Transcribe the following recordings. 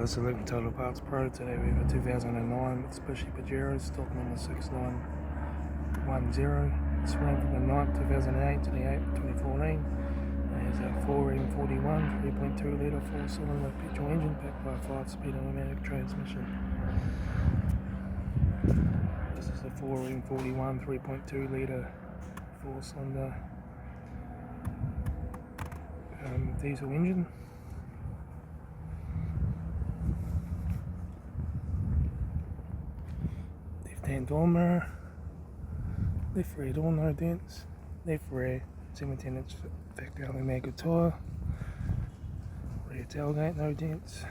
This is Litre Total Parts Pro. Today we have a 2009 Mitsubishi Pajero, stock number 6910. It's ran from the 9th 2008 to the 8th 2014. It has a 4M41 3.2 litre 4-cylinder petrol engine backed by a 5-speed automatic transmission. This is the 4M41 3.2 litre 4-cylinder diesel engine. Left-hand door mirror, left rear door no dents, left rear 17-inch factory aftermarket tyre, rear tailgate no dents,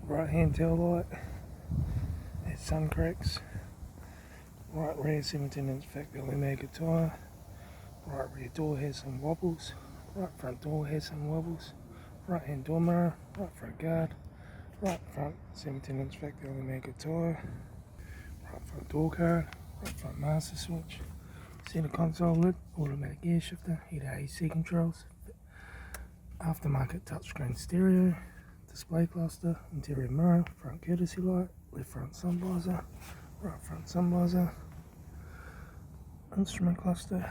right hand tail light has sun cracks, right rear 17-inch factory aftermarket tyre, right rear door has some wobbles, right front door has some wobbles, right hand door mirror, right front guard, right front 17-inch factory aftermarket tyre, right front door card, right front master switch, center console lid, automatic gear shifter, heater AC controls, aftermarket touchscreen stereo, display cluster, interior mirror, front courtesy light, left front sun visor, right front sun visor, instrument cluster,